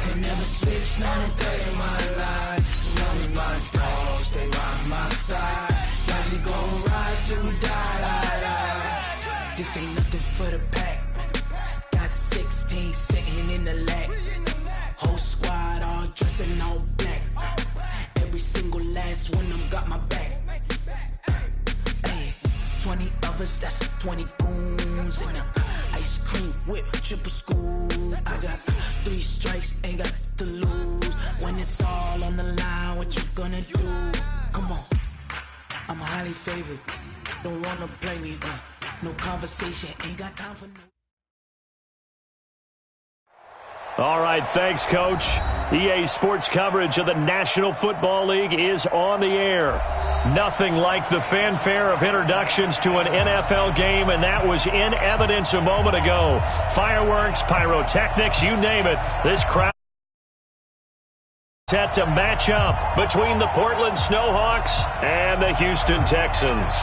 Can never switch, not a day in my life. You know me, my dog, stay by my side. Yeah, we gon' ride till we die. This ain't nothing for the pack. Got 16 sitting in the lag. Whole squad all dressing all black. Every single last one of them got my back. Hey, 20 of us, that's 20 goons in the ice cream whip, triple school. I got 3 strikes, ain't got to lose. When it's all on the line, what you gonna do? Come on, I'm highly favored. Don't wanna play me, no conversation, ain't got time for no. All right, thanks, Coach. EA Sports coverage of the National Football League is on the air. Nothing like the fanfare of introductions to an NFL game, and that was in evidence a moment ago. Fireworks, pyrotechnics, you name it. This crowd set to match up between the Portland Snowhawks and the Houston Texans.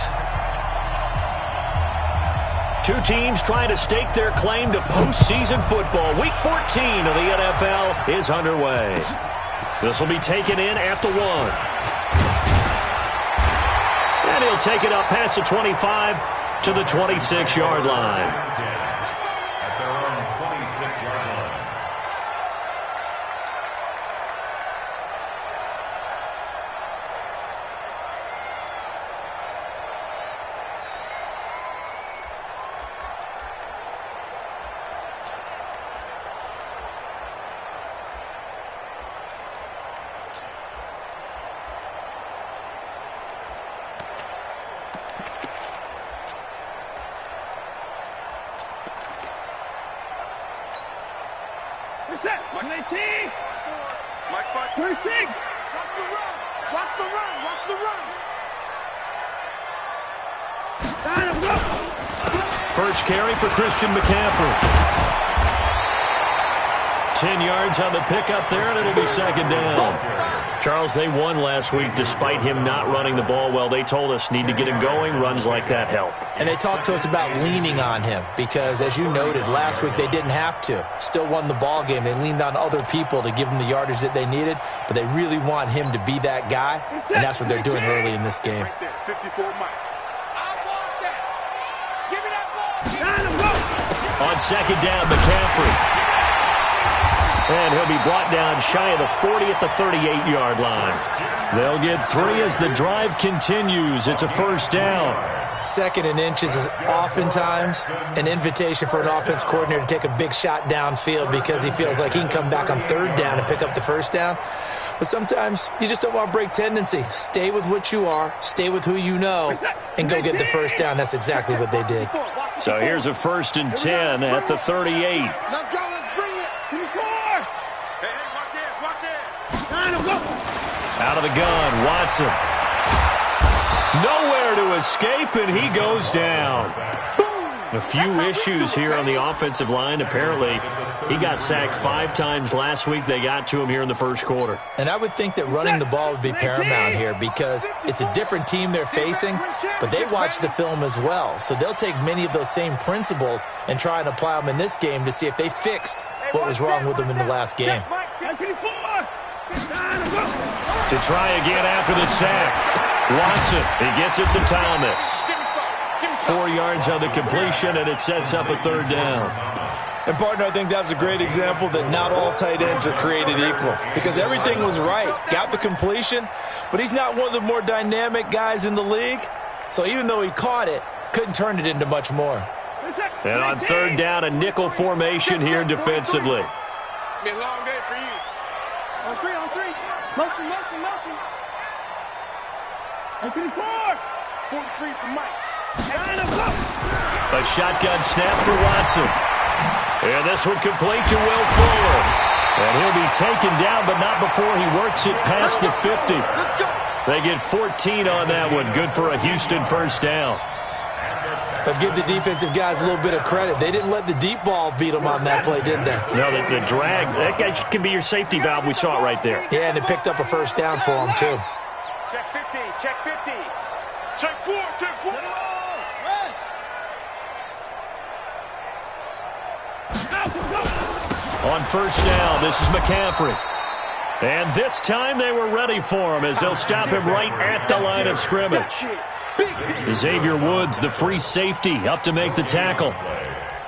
Two teams trying to stake their claim to postseason football. Week 14 of the NFL is underway. This will be taken in at the 1. And he'll take it up past the 25 to the 26-yard line. At their own 26-yard line. First carry for Christian McCaffrey. 10 yards on the pickup there, and it'll be second down. Charles, they won last week despite him not running the ball well. They told us need to get him going. Runs like that help. And they talked to us about leaning on him because, as you noted, last week they didn't have to. Still won the ball game. They leaned on other people to give them the yardage that they needed, but they really want him to be that guy, and that's what they're doing early in this game. On second down, McCaffrey. And he'll be brought down shy of the 40 at the 38-yard line. They'll get 3 as the drive continues. It's a first down. Second and inches is oftentimes an invitation for an offense coordinator to take a big shot downfield because he feels like he can come back on third down and pick up the first down. But sometimes you just don't want to break tendency. Stay with what you are, stay with who you know, and go get the first down. That's exactly what they did. So here's a 1st and 10 at the 38. Let's go, let's bring it. 24. Hey, watch it. Out of the gun, Watson. Nowhere to escape, and he goes down. A few issues here on the offensive line. Apparently, he got sacked 5 times last week. They got to him here in the first quarter. And I would think that running the ball would be paramount here because it's a different team they're facing, but they watch the film as well. So they'll take many of those same principles and try and apply them in this game to see if they fixed what was wrong with them in the last game. To try again after the sack. Watson, he gets it to Thomas. 4 yards on the completion, and it sets up a third down. And, partner, I think that's a great example that not all tight ends are created equal because everything was right. Got the completion, but he's not one of the more dynamic guys in the league. So even though he caught it, couldn't turn it into much more. And on third down, a nickel formation here defensively. It's been a long day for you. On three. Motion. Open 43 is the mic. A shotgun snap for Watson. And this one complete to Will Fuller. And he'll be taken down, but not before he works it past the 50. They get 14 on that one. Good for a Houston first down. But give the defensive guys a little bit of credit. They didn't let the deep ball beat them on that play, did they? No, the drag, that guy can be your safety valve. We saw it right there. Yeah, and it picked up a first down for them, too. Check 50. Check 4. On first down, this is McCaffrey. And this time they were ready for him as they'll stop him right at the line of scrimmage. Xavier Woods, the free safety, up to make the tackle.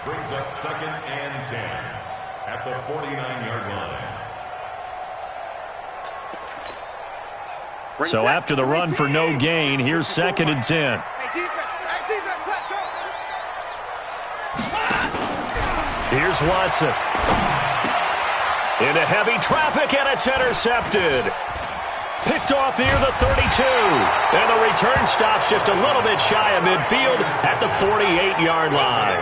Brings up 2nd and 10 at the 49-yard line. So after the run for no gain, here's 2nd and 10. Here's Watson. Into heavy traffic, and it's intercepted. Picked off near the 32. And the return stops just a little bit shy of midfield at the 48-yard line.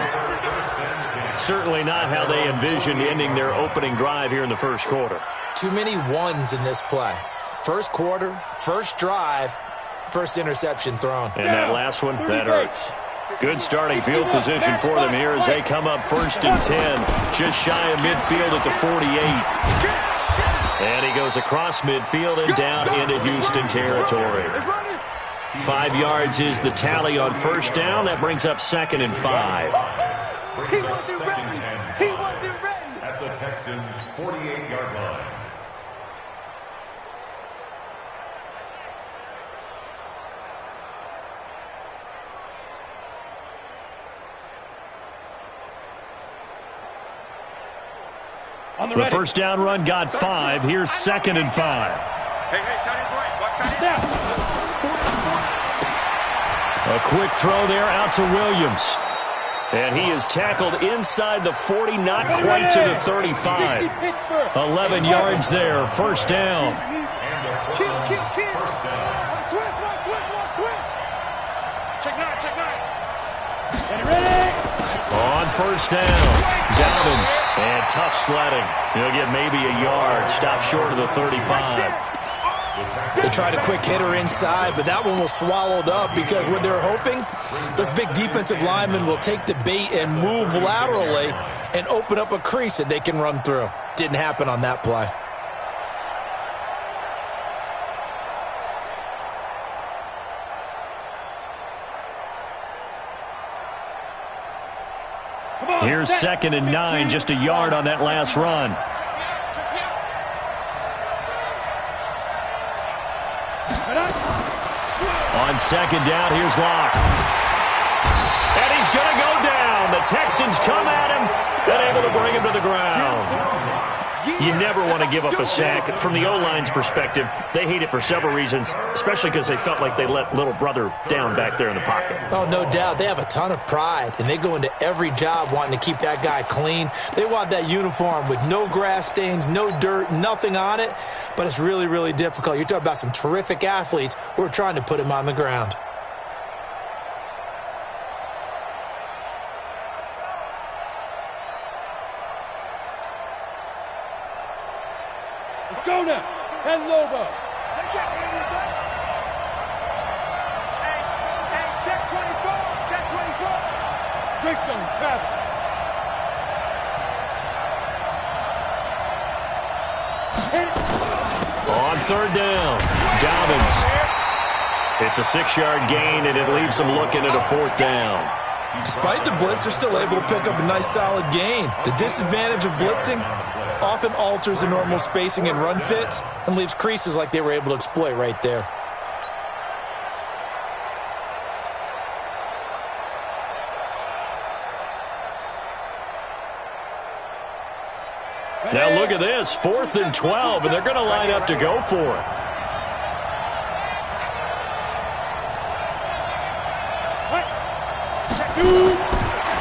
Certainly not how they envisioned ending their opening drive here in the first quarter. Too many ones in this play. First quarter, first drive, first interception thrown. And that last one, that hurts. Good starting field position for them here as they come up 1st and 10. Just shy of midfield at the 48. And he goes across midfield and down into Houston territory. 5 yards is the tally on first down. That brings up 2nd and 5. Brings up 2nd and 5 at the Texans' 48-yard line. The first down run got 5. Here's 2nd and 5. Hey, tight end's right. Watch tight end. A quick throw there out to Williams. And he is tackled inside the 40, not quite to the 35. 11 yards there, first down. Kill. Switch. Check nine. Get it ready. On first down, Dobbins, and tough sledding. He'll get maybe a yard, stop short of the 35. They tried a quick hitter inside, but that one was swallowed up because what they're hoping, those big defensive linemen will take the bait and move laterally and open up a crease that they can run through. Didn't happen on that play. Here's 2nd and 9, just a yard on that last run. On 2nd down, here's Locke. And he's going to go down. The Texans come at him and able to bring him to the ground. You never want to give up a sack. From the O-line's perspective, they hate it for several reasons, especially because they felt like they let little brother down back there in the pocket. Oh, no doubt. They have a ton of pride, and they go into every job wanting to keep that guy clean. They want that uniform with no grass stains, no dirt, nothing on it, but it's really, really difficult. You're talking about some terrific athletes who are trying to put him on the ground. Go now. 10 Lobo. Hey, check 24. Greystone, Travis. On 3rd down, Dobbins. It's a 6-yard gain, and it leaves them looking at a 4th down. Despite the blitz, they're still able to pick up a nice solid gain. The disadvantage of blitzing often alters the normal spacing and run fits and leaves creases like they were able to exploit right there. Now look at this, 4th and 12, and they're going to line up to go for it.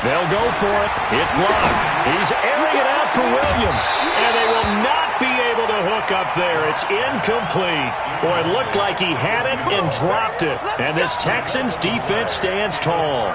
They'll go for it. It's Locke. He's airing it out for Williams. And they will not be able to hook up there. It's incomplete. Boy, it looked like he had it and dropped it. And this Texans defense stands tall.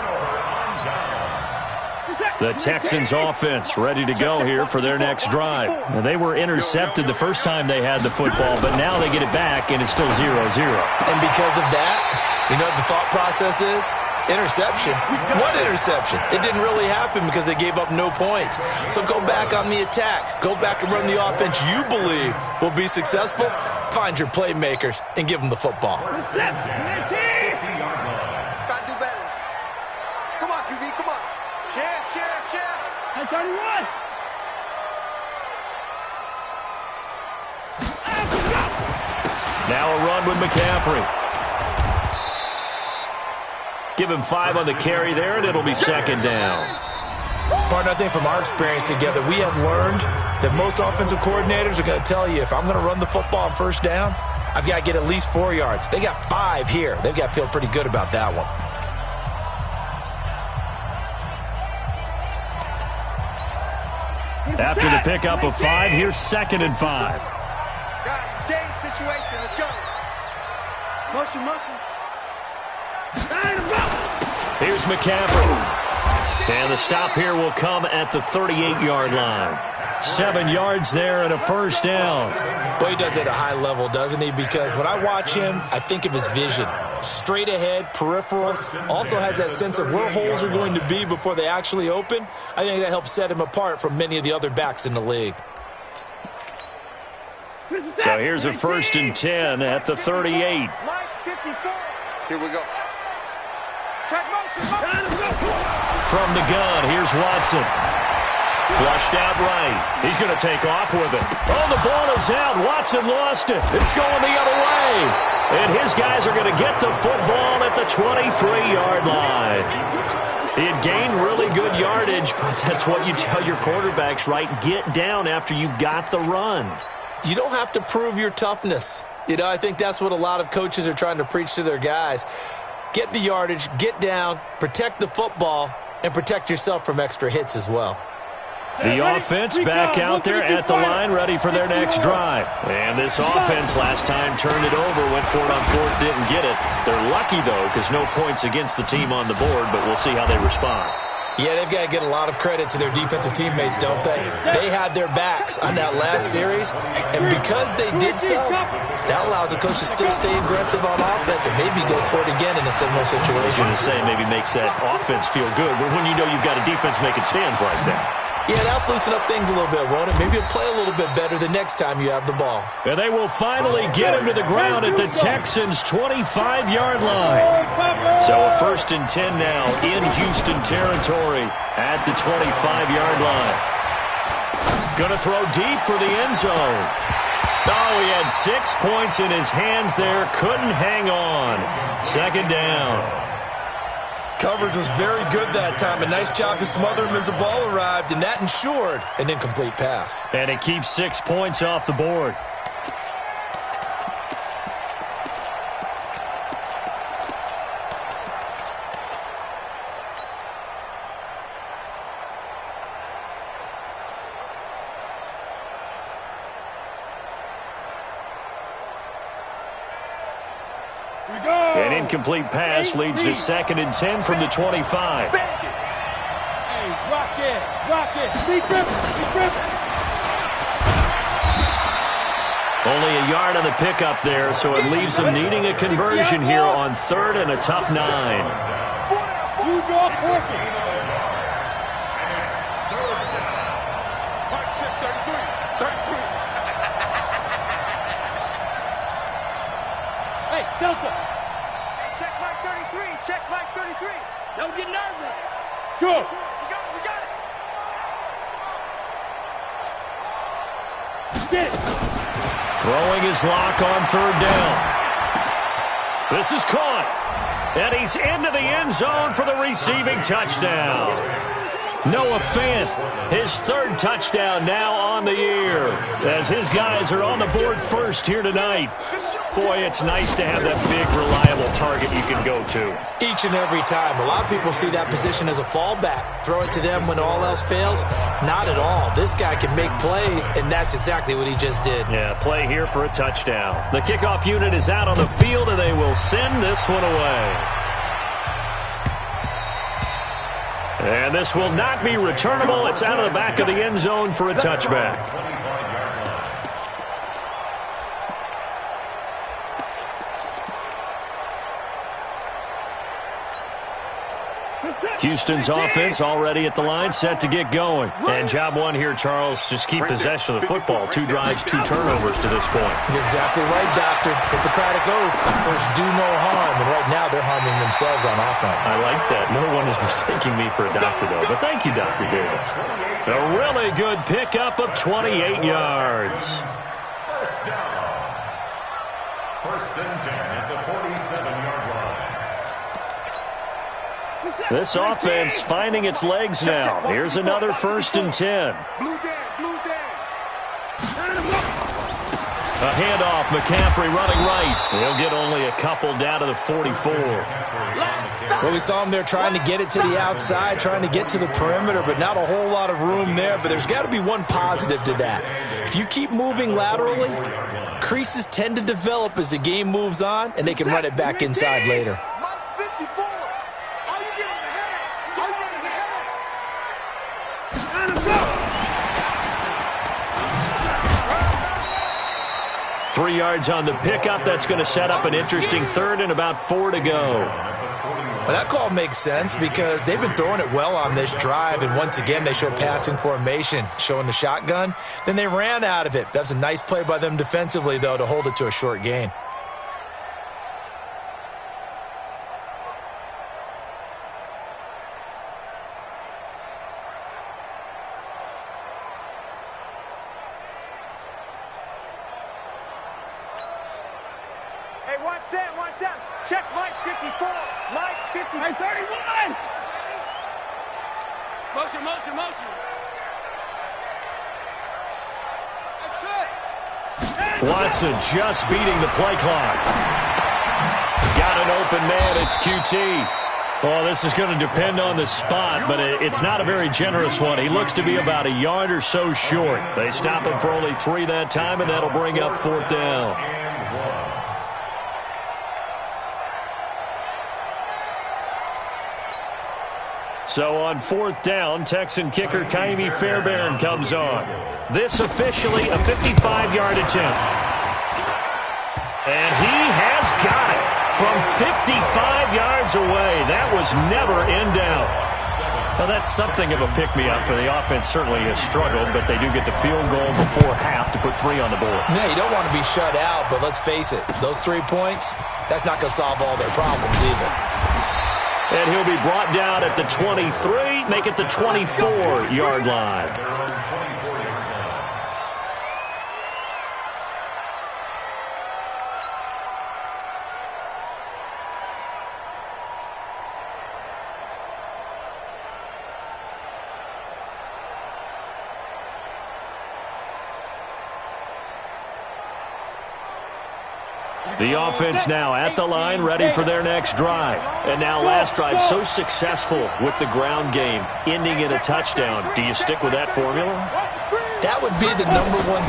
The Texans offense ready to go here for their next drive. Now, they were intercepted the first time they had the football, but now they get it back, and it's still 0-0. And because of that, you know what the thought process is? Interception. What interception? It didn't really happen because they gave up no points. So go back on the attack. Go back and run the offense you believe will be successful. Find your playmakers and give them the football. Got to do better. Come on, QB, come on. Chance. Hey, 31. Now a run with McCaffrey. Give him 5 on the carry there, and it'll be second down. Partner, I think from our experience together, we have learned that most offensive coordinators are going to tell you, if I'm going to run the football on first down, I've got to get at least 4 yards. They got 5 here. They've got to feel pretty good about that one. After the pickup of 5, here's second and 5. Guys, it's game situation. Let's go. Motion, motion. Here's McCaffrey. And the stop here will come at the 38-yard line. 7 yards there and a first down. Well, he does it at a high level, doesn't he? Because when I watch him, I think of his vision. Straight ahead, peripheral. Also has that sense of where holes are going to be before they actually open. I think that helps set him apart from many of the other backs in the league. So here's a 1st and 10 at the 38. Here we go. Check motion. From the gun, here's Watson. Flushed out right. He's going to take off with it. Oh, the ball is out. Watson lost it. It's going the other way. And his guys are going to get the football at the 23-yard line. He had gained really good yardage, but that's what you tell your quarterbacks, right? Get down after you got the run. You don't have to prove your toughness. You know, I think that's what a lot of coaches are trying to preach to their guys. Get the yardage, get down, protect the football, and protect yourself from extra hits as well. The offense back out there at the line, ready for their next drive. And this offense last time turned it over, went for it on 4th, didn't get it. They're lucky, though, because no points against the team on the board, but we'll see how they respond. Yeah, they've got to get a lot of credit to their defensive teammates, don't they? They had their backs on that last series, and because they did so, that allows the coach to still stay aggressive on offense and maybe go for it again in a similar situation. To say maybe makes that offense feel good, but when you know you've got a defense making stands like that. Yeah, that'll loosen up things a little bit, won't it? Maybe you'll play a little bit better the next time you have the ball. And they will finally get him to the ground at the Texans' 25-yard line. So a 1st and 10 now in Houston territory at the 25-yard line. Going to throw deep for the end zone. Oh, he had 6 points in his hands there. Couldn't hang on. Second down. Coverage was very good that time. A nice job to smother him as the ball arrived, and that ensured an incomplete pass. And it keeps 6 points off the board. An incomplete pass leads to 2nd and 10 from the 25. Hey, rock it, deep rip. Only a yard on the pickup there, so it leaves them needing a conversion here on 3rd and a tough 9. You draw porky. Mark shift 33. Hey, Delta. Check Mike 33. Check Mike 33. Don't get nervous. Good. We got it. Get it. Throwing his lock on 3rd down. This is caught. And he's into the end zone for the receiving touchdown. Noah Fant, his 3rd touchdown now on the year, as his guys are on the board first here tonight. Boy, it's nice to have that big, reliable target you can go to. Each and every time. A lot of people see that position as a fallback. Throw it to them when all else fails. Not at all. This guy can make plays, and that's exactly what he just did. Yeah, play here for a touchdown. The kickoff unit is out on the field, and they will send this one away. And this will not be returnable. It's out of the back of the end zone for a touchback. Houston's offense already at the line, set to get going. And job one here, Charles, just keep possession of the football. 2 drives, 2 turnovers to this point. You're exactly right, Doctor. Hippocratic oath. First, do no harm. And right now, they're harming themselves on offense. I like that. No one is mistaking me for a doctor, though. But thank you, Dr. Davis. A really good pickup of 28 yards. First and 10 at the 47-yard line. This offense finding its legs now. Here's another first and 10. A handoff, McCaffrey running right. He'll get only a couple down to the 44. Well, we saw him there trying to get it to the outside, trying to get to the perimeter, but not a whole lot of room there. But there's got to be one positive to that. If you keep moving laterally, creases tend to develop as the game moves on, and they can run it back inside later. 3 yards on the pickup. That's going to set up an interesting third and about 4 to go. Well, that call makes sense because they've been throwing it well on this drive, and once again they show passing formation, showing the shotgun. Then they ran out of it. That's a nice play by them defensively, though, to hold it to a short gain. Watch out. Check Mike 54. Mike 50. Hey, 31. Motion. That's it. Watson just beating the play clock. Got an open man. It's QT. Well, this is going to depend on the spot, but it's not a very generous one. He looks to be about a yard or so short. They stop him for only 3 that time, and that'll bring up 4th down. So on 4th down, Texan kicker Kaimi Fairbairn comes on. This officially a 55-yard attempt. And he has got it from 55 yards away. That was never in doubt. Well, that's something of a pick-me-up for the offense. Certainly has struggled, but they do get the field goal before half to put 3 on the board. Yeah, you don't want to be shut out, but let's face it, those 3 points, that's not going to solve all their problems either. And he'll be brought down at the 23, make it the 24-yard line. The offense now at the line, ready for their next drive. And now last drive so successful with the ground game, ending in a touchdown. Do you stick with that formula? That would be the #1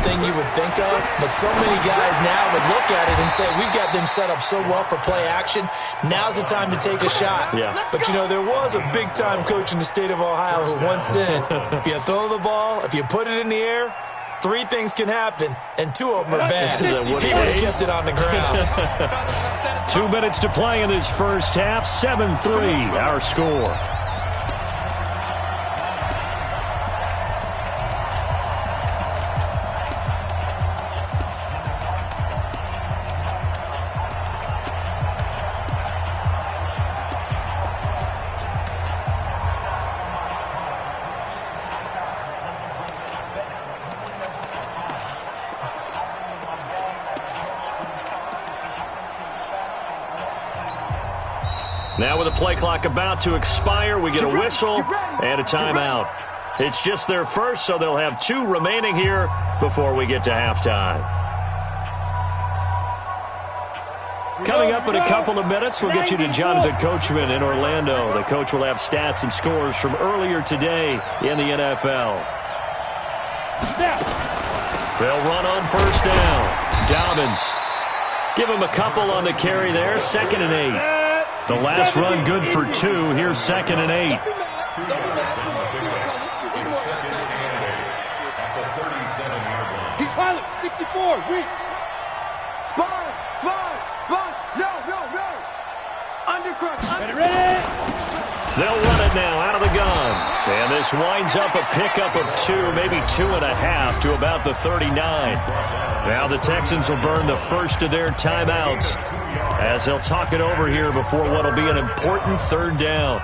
thing you would think of, but so many guys now would look at it and say, we've got them set up so well for play action, now's the time to take a shot. Yeah. But, you know, there was a big-time coach in the state of Ohio who once said, if you throw the ball, if you put it in the air, 3 things can happen, and 2 of them are bad. He would have kissed it on the ground. 2 minutes to play in this first half. 7-3, our score. Now with the play clock about to expire, we get a whistle and a timeout. It's just their first, so they'll have 2 remaining here before we get to halftime. Coming up in a couple of minutes, we'll get you to Jonathan Coachman in Orlando. The coach will have stats and scores from earlier today in the NFL. They'll run on first down. Dobbins. Give him a couple on the carry there. 2nd and 8. The last run good for 2. Here's 2nd and 8. He's Harlem, 64, weak. Sponge. No. Undercrush. Ready. They'll run it now out of the gun. And this winds up a pickup of 2, maybe 2.5 to about the 39. Now the Texans will burn the first of their timeouts as they'll talk it over here before what will be an important 3rd down.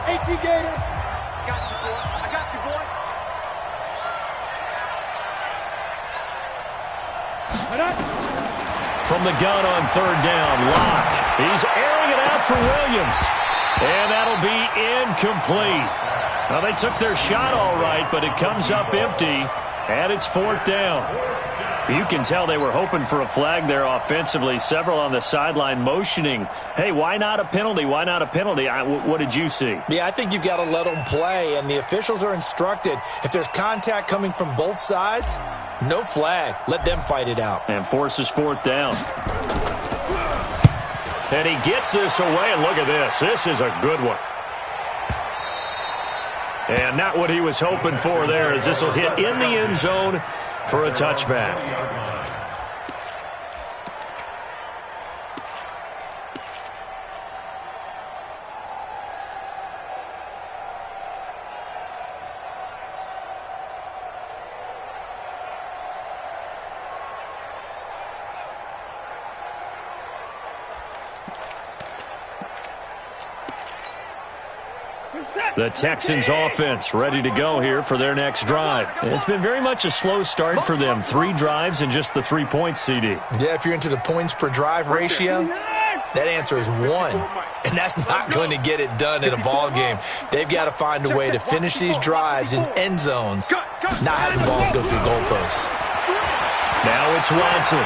AT Gator. I got you, boy. I got you, boy. From the gun on third down, Locke. He's airing it out for Williams. And that'll be incomplete. Now, they took their shot all right, but it comes up empty, and it's fourth down. You can tell they were hoping for a flag there offensively. Several on the sideline motioning, hey, why not a penalty? Why not a penalty? What did you see? Yeah, I think you've got to let them play, and the officials are instructed. If there's contact coming from both sides, no flag. Let them fight it out. And forces fourth down. And he gets this away, and look at this. This is a good one. And not what he was hoping for there, as this will hit in the end zone for a touchback. The Texans offense ready to go here for their next drive. It's been very much a slow start for them. 3 drives and just the 3 points, CD. Yeah, if you're into the points per drive ratio, that answer is 1. And that's not going to get it done in a ball game. They've got to find a way to finish these drives in end zones, not having balls go through goalposts. Now it's Watson.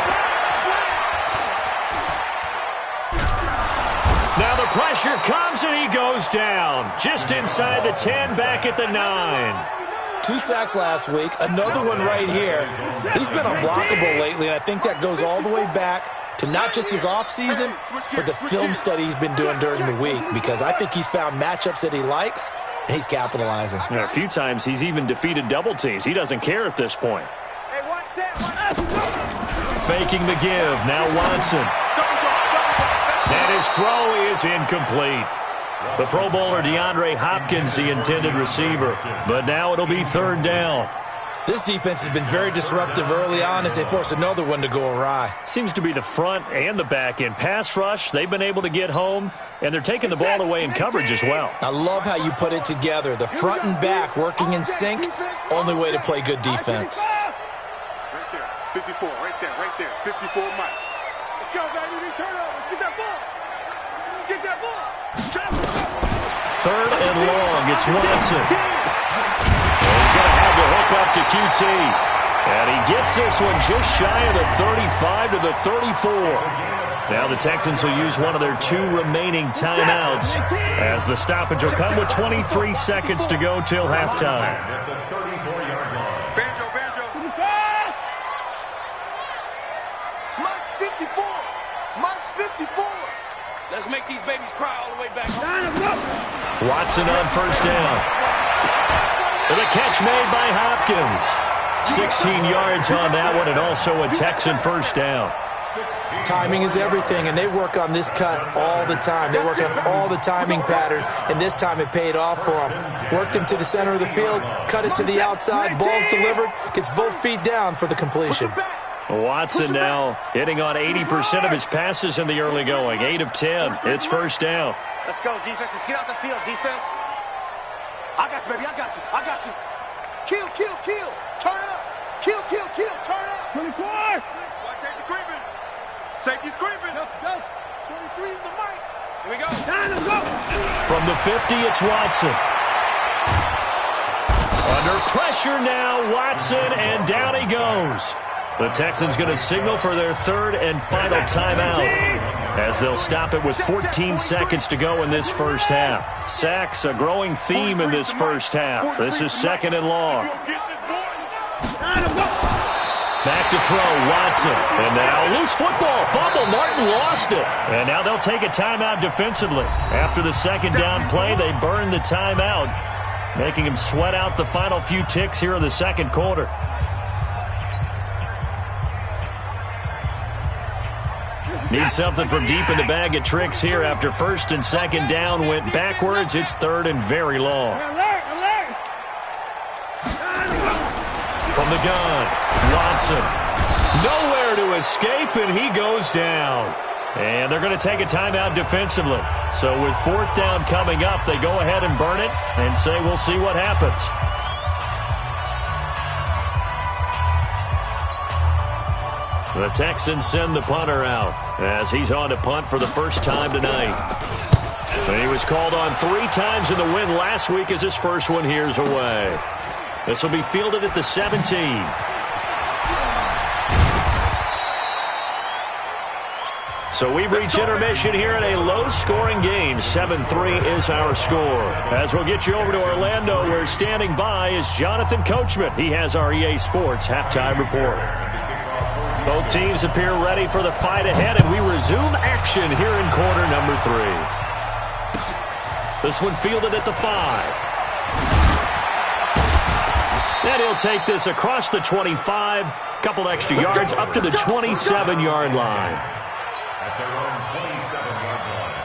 Now the pressure comes and he goes down. Just inside the 10, back at the 9. 2 sacks last week, another one right here. He's been unblockable lately, and I think that goes all the way back to not just his offseason, but the film study he's been doing during the week, because I think he's found matchups that he likes, and he's capitalizing. A few times he's even defeated double teams. He doesn't care at this point. Faking the give, now Watson. And his throw is incomplete. The Pro Bowler DeAndre Hopkins, the intended receiver. But now it'll be third down. This defense has been very disruptive early on as they force another one to go awry. Seems to be the front and the back end. Pass rush, they've been able to get home, and they're taking the ball away in coverage as well. I love how you put it together. The front and back working in sync, only way to play good defense. Right there, 54, right there, 54 Mike. Let's go, baby, turn over, get that ball. Get that ball. Third and long, it's Watson. He's going to have the hook up to QT. And he gets this one just shy of the 35 to the 34. Now the Texans will use one of their 2 remaining timeouts as the stoppage will come with 23 seconds to go till halftime. Banjo. Mike's 54. Mike's 54. Let's make these babies cry all the way back home. Watson on first down. And a catch made by Hopkins. 16 yards on that one, and also a Texan first down. Timing is everything, and they work on this cut all the time. They work on all the timing patterns, and this time it paid off for them. Worked him to the center of the field, cut it to the outside, ball's delivered, gets both feet down for the completion. Watson now hitting on 80% of his passes in the early going. 8 of 10. It's first down. Let's go, defense. Let's get out the field, defense. I got you, baby. I got you. Kill. Turn it up. Kill. Turn it up. 24. Watch safety creeping. Safety's creeping. Go. 23 is the mic. Here we go. Down, let's go. From the 50, it's Watson. Under pressure now, Watson, and down he goes. The Texans going to signal for their third and final timeout as they'll stop it with 14 seconds to go in this first half. Sacks, a growing theme in this first half. This is second and long. Back to throw, Watson. And now loose football. Fumble, Martin lost it. And now they'll take a timeout defensively. After the second down play, they burn the timeout, making him sweat out the final few ticks here in the second quarter. Need something from deep in the bag of tricks here after first and second down went backwards. It's third and very long. From the gun, Watson. Nowhere to escape, and he goes down. And they're going to take a timeout defensively. So with 4th down coming up, they go ahead and burn it and say we'll see what happens. The Texans send the punter out as he's on to punt for the first time tonight. And he was called on 3 times in the win last week as his first one here's away. This will be fielded at the 17. So we've reached intermission here in a low-scoring game. 7-3 is our score. As we'll get you over to Orlando, where standing by is Jonathan Coachman. He has our EA Sports halftime report. Both teams appear ready for the fight ahead, and we resume action here in quarter number 3. This one fielded at the 5. And he'll take this across the 25, couple extra yards up to the 27-yard line. At their own 27-yard line.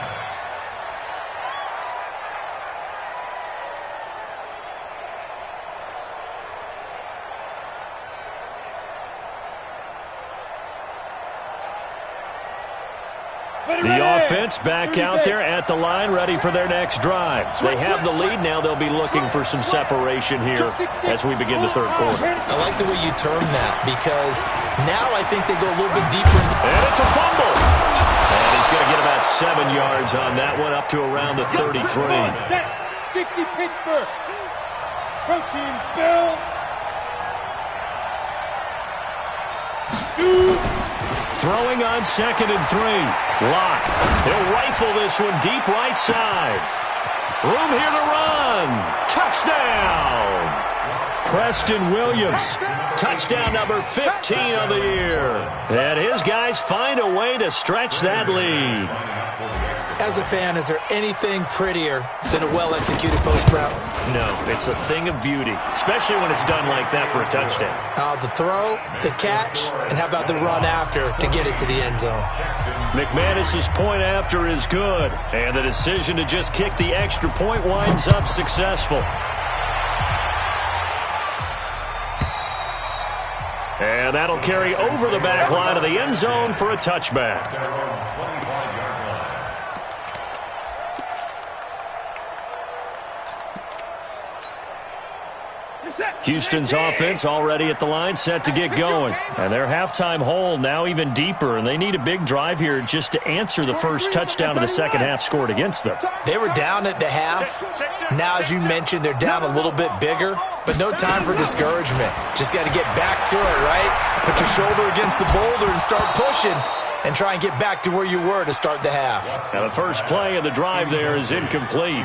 The offense back out there at the line, ready for their next drive. They have the lead now. They'll be looking for some separation here as we begin the third quarter. I like the way you term that, because now I think they go a little bit deeper. And it's a fumble. And he's going to get about 7 yards on that one, up to around the 33. 60 Pittsburgh. Protein spill. Throwing on 2nd and 3. Lock. He'll rifle this one deep right side. Room here to run. Touchdown. Preston Williams. Touchdown number 15 of the year. And his guys find a way to stretch that lead. As a fan, is there anything prettier than a well-executed post route? No, it's a thing of beauty, especially when it's done like that for a touchdown. The throw, the catch, and how about the run after to get it to the end zone? McManus's point after is good, and the decision to just kick the extra point winds up successful. And that'll carry over the back line of the end zone for a touchback. Houston's offense already at the line, set to get going. And their halftime hole now even deeper, and they need a big drive here just to answer the first touchdown of the second half scored against them. They were down at the half. Now, as you mentioned, they're down a little bit bigger, but no time for discouragement. Just got to get back to it, right? Put your shoulder against the boulder and start pushing, and try and get back to where you were to start the half. Now the first play of the drive there is incomplete.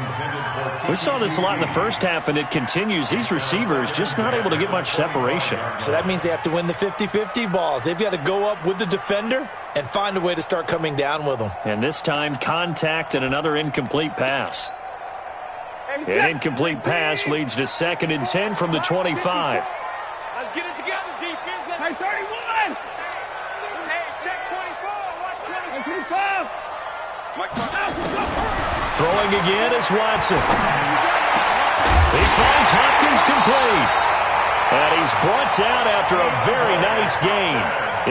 We saw this a lot in the first half, and it continues. These receivers just not able to get much separation. So that means they have to win the 50-50 balls. They've got to go up with the defender and find a way to start coming down with them. And this time, contact and another incomplete pass. An incomplete pass leads to 2nd and 10 from the 25. Let's get it together, defense. Hey, 31. Hey, check 24. Watch 25. Throwing again is Watson. He finds Hopkins complete. And he's brought down after a very nice gain.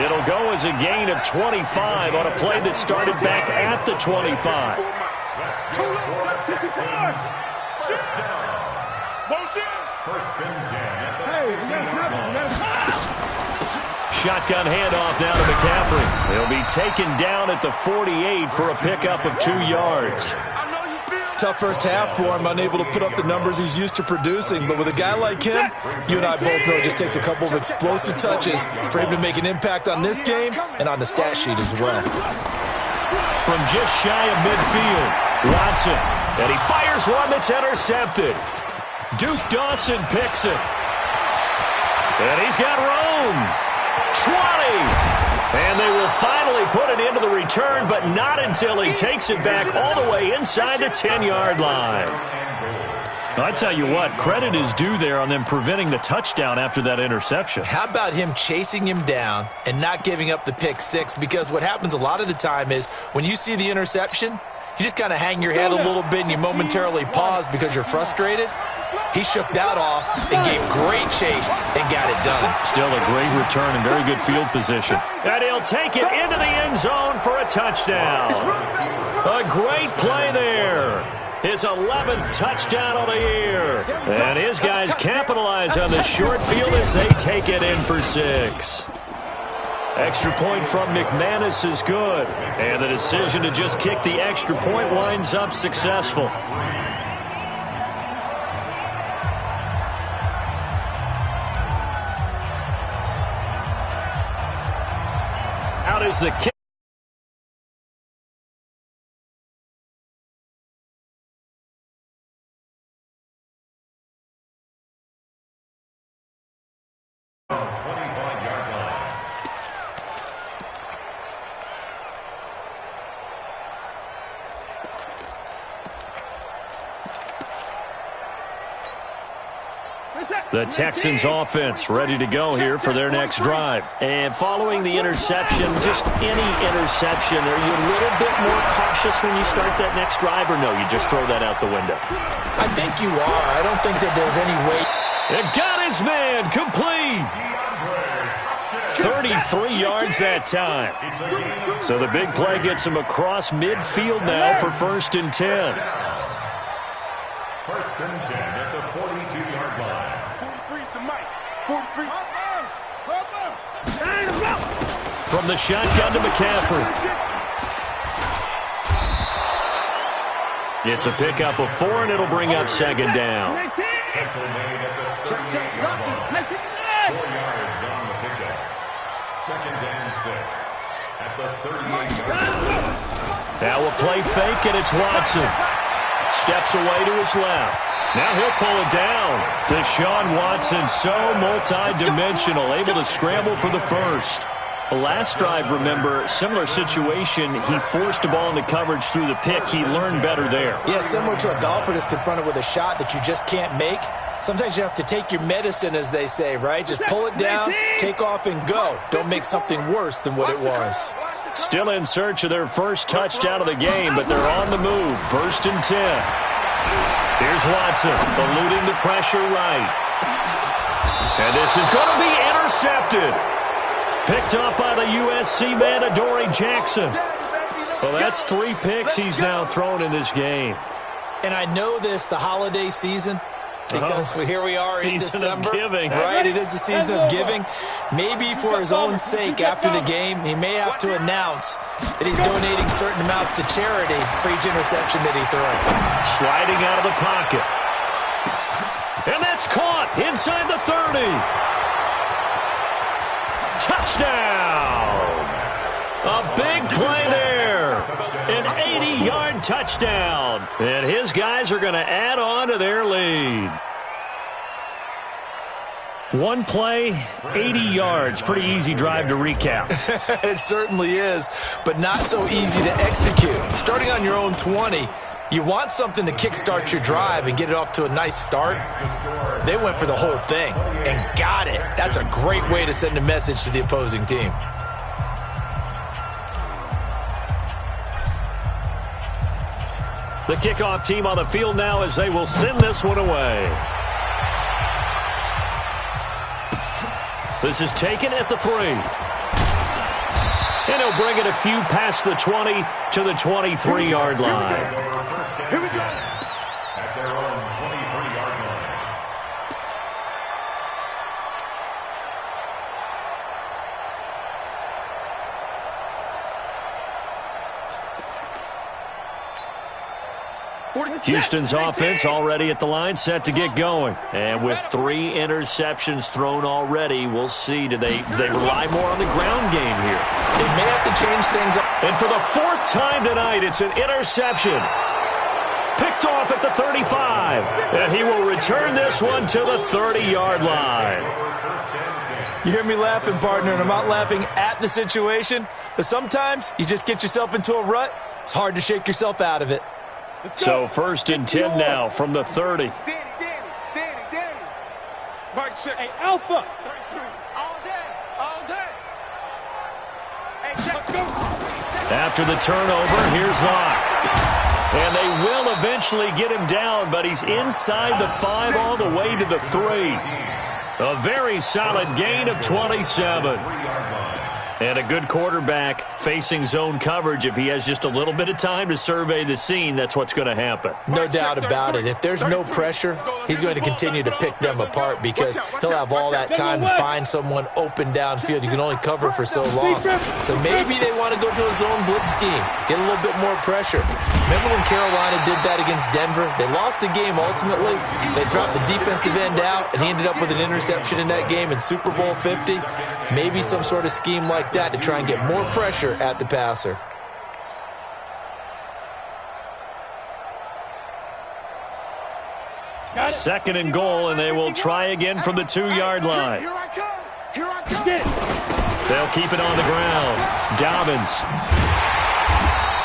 It'll go as a gain of 25 on a play that started back at the 25. First and 10. Shotgun handoff now to McCaffrey. He'll be taken down at the 48 for a pickup of 2 yards. Tough first half for him, unable to put up the numbers he's used to producing. But with a guy like him, you and I both know it just takes a couple of explosive touches for him to make an impact on this game and on the stat sheet as well. From just shy of midfield, Watson. And he fires one that's intercepted. Duke Dawson picks it. And he's got room. 20. And they will finally put it into the return, but not until he takes it back all the way inside the 10-yard line. I tell you what, credit is due there on them preventing the touchdown after that interception. How about him chasing him down and not giving up the pick six? Because what happens a lot of the time is when you see the interception, you just kind of hang your head a little bit and you momentarily pause because you're frustrated. He shook that off and gave great chase and got it done. Still a great return and very good field position. And he'll take it into the end zone for a touchdown. A great play there. His 11th touchdown of the year. And his guys capitalize on the short field as they take it in for 6. Extra point from McManus is good. And the decision to just kick the extra point winds up successful. Out is the kick. The Texans offense ready to go here for their next drive. And following the interception, just any interception, are you a little bit more cautious when you start that next drive, or no, you just throw that out the window? I think you are. I don't think that there's any way. It got his man complete. 33 yards that time. So the big play gets him across midfield now for 1st and 10. 1st and 10 at the 42-yard line. 43's the mic. 43. From the shotgun to McCaffrey. It's a pickup of 4, and it'll bring up 2nd down. Tackle made at the 38-yard line. 4 yards on the pickup. 2nd and 6 at the 38-yard line. Now a play fake, and it's Watson. Steps away to his left. Now he'll pull it down. Deshaun Watson, so multi-dimensional, able to scramble for the first. Last drive, remember, similar situation. He forced the ball into coverage through the pick. He learned better there. Yeah, similar to a golfer that's confronted with a shot that you just can't make. Sometimes you have to take your medicine, as they say, right? Just pull it down, take off, and go. Don't make something worse than what it was. Still in search of their first touchdown of the game, but they're on the move. 1st and 10. Here's Watson, eluding the pressure right. And this is going to be intercepted. Picked up by the USC man, Adoree Jackson. Well, that's 3 picks he's now thrown in this game. And I know this, the holiday season, because here we are in December. Giving. Right, it is the season of giving. Maybe for his own sake, after the game, he may have to announce that he's donating certain amounts to charity for each interception that he throws. Sliding out of the pocket. And that's caught inside the 30. Touchdown! A big play there. An 80-yard touchdown. And his guys are going to add on to their lead. One play, 80 yards. Pretty easy drive to recap. It certainly is, but not so easy to execute. Starting on your own 20, you want something to kickstart your drive and get it off to a nice start. They went for the whole thing and got it. That's a great way to send a message to the opposing team. The kickoff team on the field now as they will send this one away. This is taken at the 3. And he'll bring it a few past the 20 to the 23-yard line. Here we go. At their own 23-yard line. Houston's offense already at the line, set to get going. And with 3 interceptions thrown already, we'll see. Do they rely more on the ground game here? They may have to change things up. And for the 4th time tonight, it's an interception. Picked off at the 35. And he will return this one to the 30-yard line. You hear me laughing, partner, and I'm not laughing at the situation. But sometimes you just get yourself into a rut. It's hard to shake yourself out of it. So 1st and 10 now from the 30. Danny. Mike, check. Hey, Alpha. 3-3. All day. Hey, check. Go. After the turnover, here's Locke. And they will eventually get him down, but he's inside the 5 all the way to the 3. A very solid gain of 27. And a good quarterback facing zone coverage. If he has just a little bit of time to survey the scene, that's what's going to happen. No doubt about it. If there's no pressure, he's going to continue to pick them apart because he'll have all that time to find someone open downfield. You can only cover for so long. So maybe they want to go to a zone blitz scheme, get a little bit more pressure. Remember when Carolina did that against Denver? They lost the game ultimately. They dropped the defensive end out, and he ended up with an interception in that game in Super Bowl 50. Maybe some sort of scheme like that to try and get more pressure at the passer. Second and goal, and they will try again from the 2-yard line. They'll keep it on the ground. Dobbins.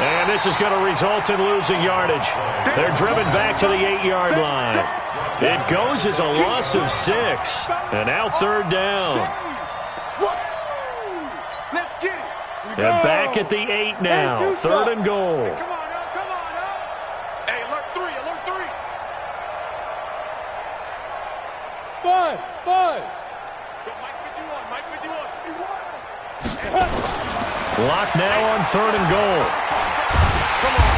And this is going to result in losing yardage. They're driven back to the 8-yard line. It goes as a loss of 6. And now 3rd down. And back at the 8 now. 3rd and goal. Come on now, come on now. Hey, alert 3, alert 3. Buzz. Go, Mike 51. Locked now on 3rd and goal.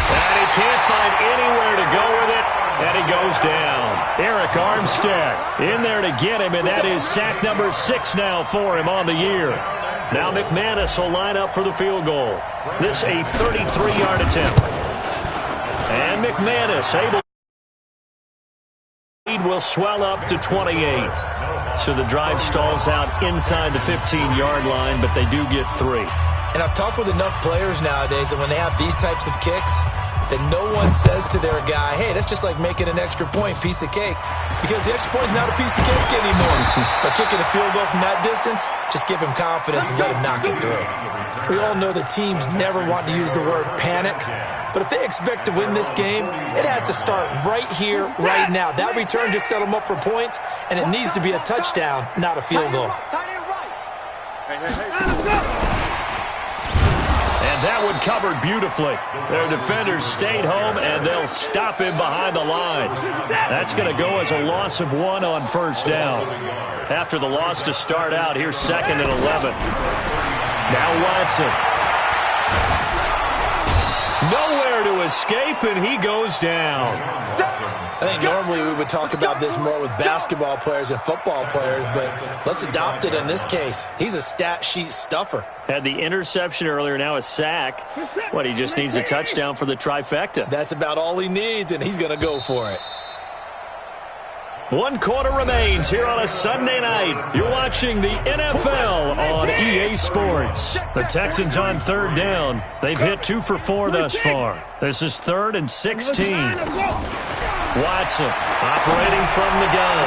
And he can't find anywhere to go with it. And he goes down. Eric Armstead in there to get him, and that is sack number 6 now for him on the year. Now McManus will line up for the field goal. This a 33-yard attempt. And McManus able lead will swell up to 28. So the drive stalls out inside the 15-yard line, but they do get 3. And I've talked with enough players nowadays that when they have these types of kicks, that no one says to their guy, hey, that's just like making an extra point, piece of cake. Because the extra point is not a piece of cake anymore. But kicking a field goal from that distance, just give him confidence and let him knock it through. We all know that teams never want to use the word panic. But if they expect to win this game, it has to start right here, right now. That return just set them up for points, and it needs to be a touchdown, not a field goal. And that one covered beautifully. Their defenders stayed home, and they'll stop him behind the line. That's going to go as a loss of 1 on 1st down. After the loss to start out, here's 2nd and 11. Now Watson. Nowhere to escape, and he goes down. I think normally we would talk about this more with basketball players and football players, but let's adopt it in this case. He's a stat sheet stuffer. Had the interception earlier, now a sack. What, he just needs a touchdown for the trifecta. That's about all he needs, and he's going to go for it. 1 quarter remains here on a Sunday night. You're watching the NFL on EA Sports. The Texans on 3rd down. They've hit 2 for 4 thus far. This is 3rd and 16. Watson operating from the gun.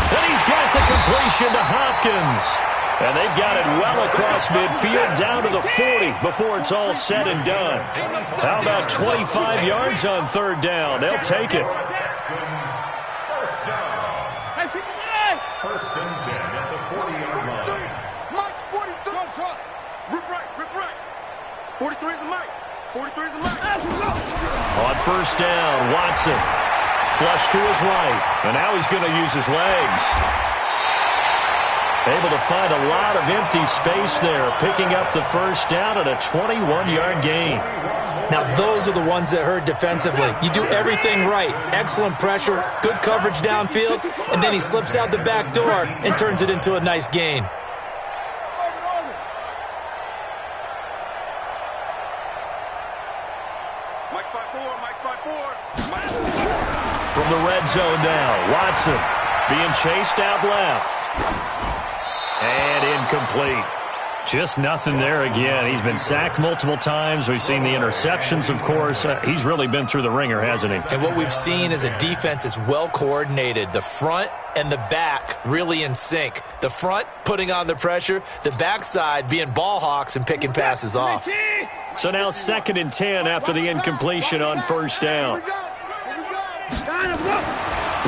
And he's got the completion to Hopkins. And they've got it well across midfield down to the 40 before it's all said and done. How about 25 yards on 3rd down? They'll take it. First and 10 at the 40-yard line. Mike's 43. Rip right. 43 is the Mike. 43 is the Mike. On 1st down, Watson. Flush to his right. And now he's going to use his legs. Able to find a lot of empty space there, picking up the 1st down at a 21-yard gain. Now, those are the ones that hurt defensively. You do everything right. Excellent pressure, good coverage downfield, and then he slips out the back door and turns it into a nice gain. Mike 5-4. From the red zone now, Watson being chased out left. And incomplete. Just nothing there again. He's been sacked multiple times. We've seen the interceptions, of course. He's really been through the ringer, hasn't he? And what we've seen is a defense that's well coordinated. The front and the back really in sync. The front putting on the pressure. The backside being ball hawks and picking passes off. So now 2nd and 10 after the incompletion on 1st down.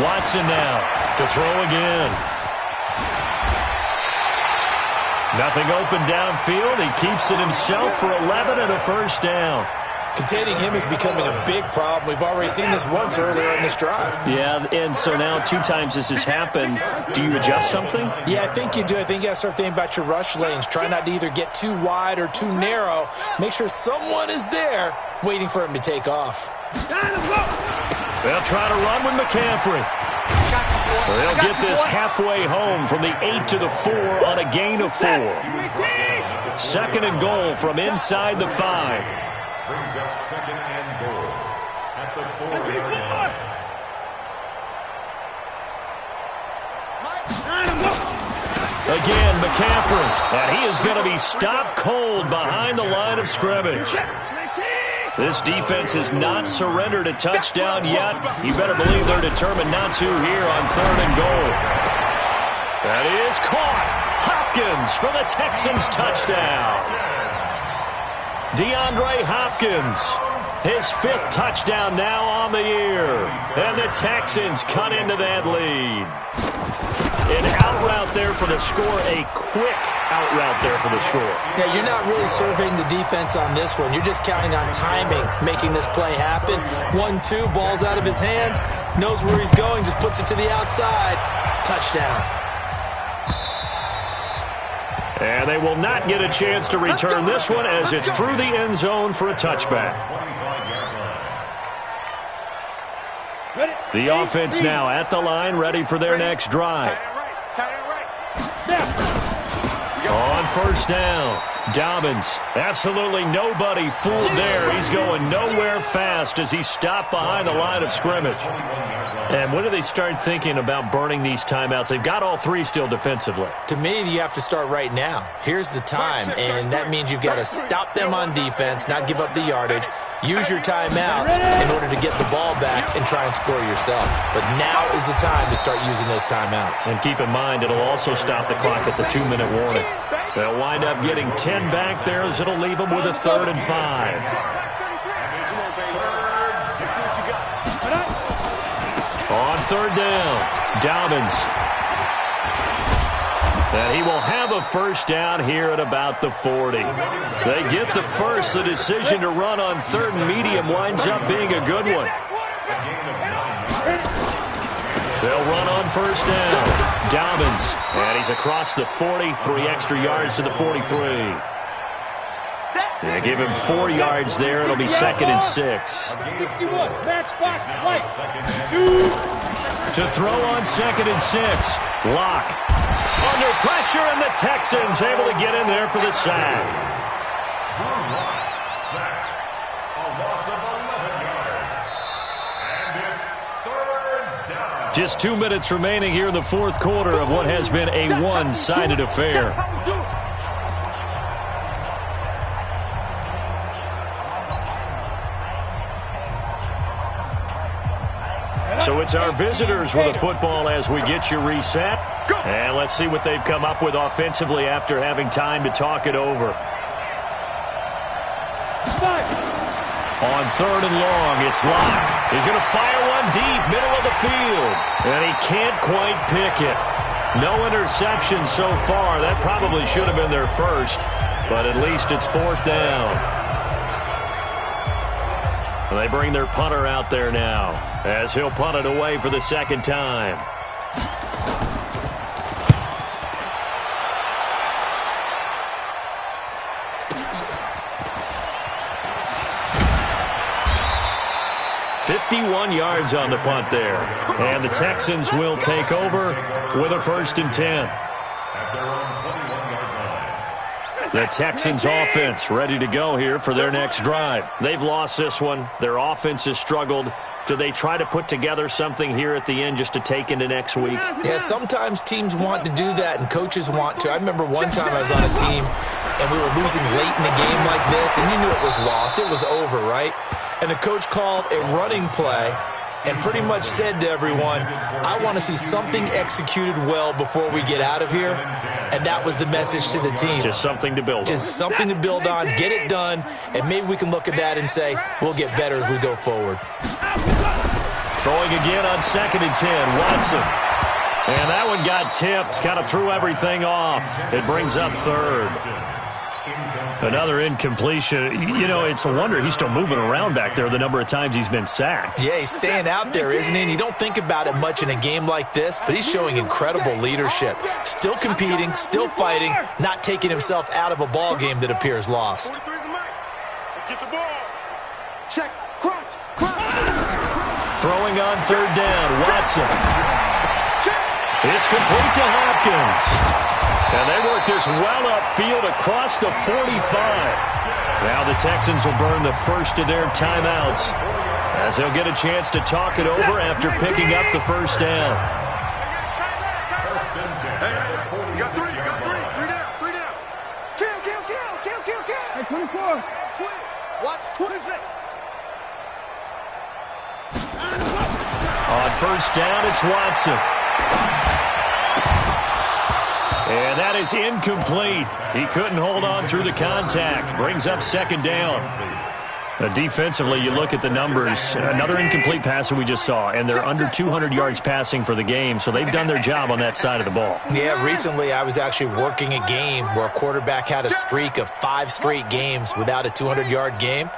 Watson now to throw again. Nothing open downfield. He keeps it himself for 11 and a 1st down. Containing him is becoming a big problem. We've already seen this once earlier in this drive. Yeah, and so now 2 times this has happened. Do you adjust something? Yeah, I think you do. I think you got to start thinking about your rush lanes. Try not to either get too wide or too narrow. Make sure someone is there waiting for him to take off. They'll try to run with McCaffrey. They'll get this halfway home from the 8 to the 4 on a gain of 4. 2nd and goal from inside the 5. Brings up 2nd and goal at the 4-yard line. Again, McCaffrey. And he is going to be stopped cold behind the line of scrimmage. This defense has not surrendered a touchdown yet. You better believe they're determined not to here on 3rd and goal. That is caught. Hopkins for the Texans touchdown. DeAndre Hopkins, his 5th touchdown now on the year. And the Texans cut into that lead. An out route there for the score, a quick out route there for the score. Yeah, you're not really surveying the defense on this one. You're just counting on timing, making this play happen. 1-2, ball's out of his hands, knows where he's going, just puts it to the outside. Touchdown. And they will not get a chance to return this one as it's through the end zone for a touchback. The offense now at the line, ready for their next drive. On 1st down, Dobbins. Absolutely nobody fooled there. He's going nowhere fast as he's stopped behind the line of scrimmage. And when do they start thinking about burning these timeouts? They've got all 3 still defensively. To me, you have to start right now. Here's the time, and that means you've got to stop them on defense, not give up the yardage, use your timeouts in order to get the ball back and try and score yourself. But now is the time to start using those timeouts. And keep in mind, it'll also stop the clock at the 2-minute warning. They'll wind up getting 10 back there as it'll leave them with a 3rd and 5. On 3rd down, Dobbins. And he will have a 1st down here at about the 40. They get the first. The decision to run on 3rd and medium winds up being a good one. They'll run on 1st down. Dobbins. And he's across the 40, 3 extra yards to the 43. They give him 4 yards there. It'll be 2nd and 6. To throw on 2nd and 6. Lock. Under pressure, and the Texans able to get in there for the sack. Just 2 minutes remaining here in the 4th quarter of what has been a one-sided affair. So it's our visitors with the football as we get you reset. And let's see what they've come up with offensively after having time to talk it over. On 3rd and long, it's Locke. He's going to fire one deep, middle of the field. And he can't quite pick it. No interception so far. That probably should have been their first. But at least it's 4th down. They bring their punter out there now as he'll punt it away for the 2nd time. "51 yards on the punt there. And the Texans will take over with a 1st and 10. The Texans offense ready to go here for their next drive. They've lost this one. Their offense has struggled. Do they try to put together something here at the end just to take into next week? Yeah, sometimes teams want to do that and coaches want to. I remember one time I was on a team and we were losing late in a game like this, and you knew it was lost. It was over, right? And the coach called a running play and pretty much said to everyone, I want to see something executed well before we get out of here. And that was the message to the team. Just something to build on. Just something to build on, get it done, and maybe we can look at that and say, we'll get better as we go forward. Throwing again on 2nd and 10, Watson. And that one got tipped, kind of threw everything off. It brings up 3rd. Another incompletion. You know, it's a wonder he's still moving around back there the number of times he's been sacked. Yeah, he's staying out there, isn't he? And you don't think about it much in a game like this, but he's showing incredible leadership. Still competing, still fighting, not taking himself out of a ball game that appears lost. Let's get the ball. Check. Crunch. Throwing on third down, Watson. It's complete to Hopkins. And they work this well upfield across the 45. Now the Texans will burn the first of their timeouts as they'll get a chance to talk it over after picking up the first down. You got three. Three down. Kill. Hey, 24. Watch 26. On first down, it's Watson. And that is incomplete. He couldn't hold on through the contact. Brings up second down. Defensively, you look at the numbers. Another incomplete pass that we just saw, and they're under 200 yards passing for the game, so they've done their job on that side of the ball. Yeah, recently I was actually working a game where a quarterback had a streak of 5 straight games without a 200-yard game.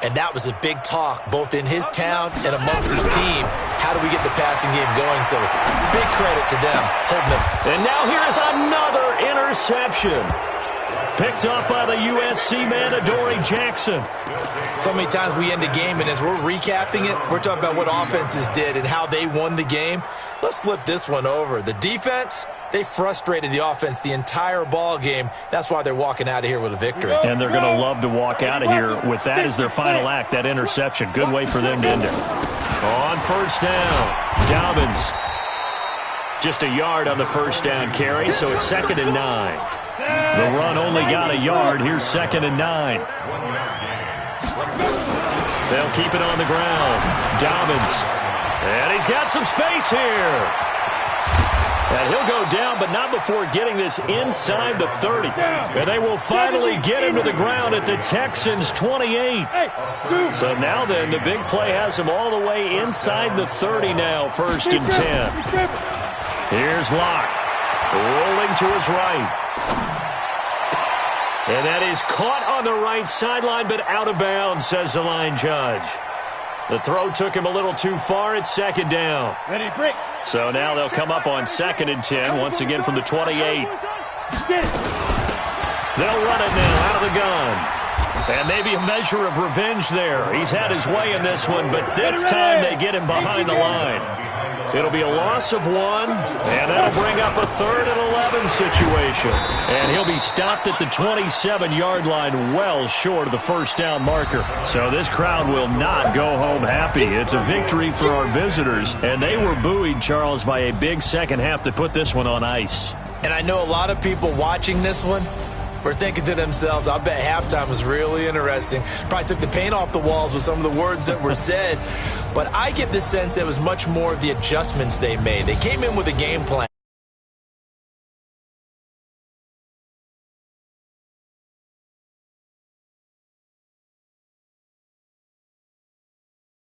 And that was a big talk, both in his town and amongst his team. How do we get the passing game going? So big credit to them, holding them. And now here is another interception. Picked up by the USC man, Adoree Jackson. So many times we end a game, and as we're recapping it, we're talking about what offenses did and how they won the game. Let's flip this one over. The defense, they frustrated the offense the entire ball game. That's why they're walking out of here with a victory. And they're going to love to walk out of here with that as their final act, that interception. Good way for them to end it. On first down, Dobbins. Just a yard on the first down carry, so it's 2nd and 9. The run only got a yard. Here's 2nd and 9. They'll keep it on the ground. Dobbins. And he's got some space here. And he'll go down, but not before getting this inside the 30. And they will finally get him to the ground at the Texans' 28. So now then, the big play has him all the way inside the 30 now, 1st and 10. Here's Locke. Rolling to his right. And that is caught on the right sideline, but out of bounds, says the line judge. The throw took him a little too far. It's 2nd down. Ready, break. So now they'll come up on 2nd and 10, once again from the 28. They'll run it now out of the gun. And maybe a measure of revenge there. He's had his way in this one, but this time they get him behind the line. It'll be a loss of 1, and that'll bring up a 3rd and 11 situation. And he'll be stopped at the 27-yard line, well short of the first down marker. So this crowd will not go home happy. It's a victory for our visitors, and they were buoyed, Charles, by a big second half to put this one on ice. And I know a lot of people watching this one were thinking to themselves, I bet halftime was really interesting. Probably took the paint off the walls with some of the words that were said. But I get the sense it was much more of the adjustments they made. They came in with a game plan.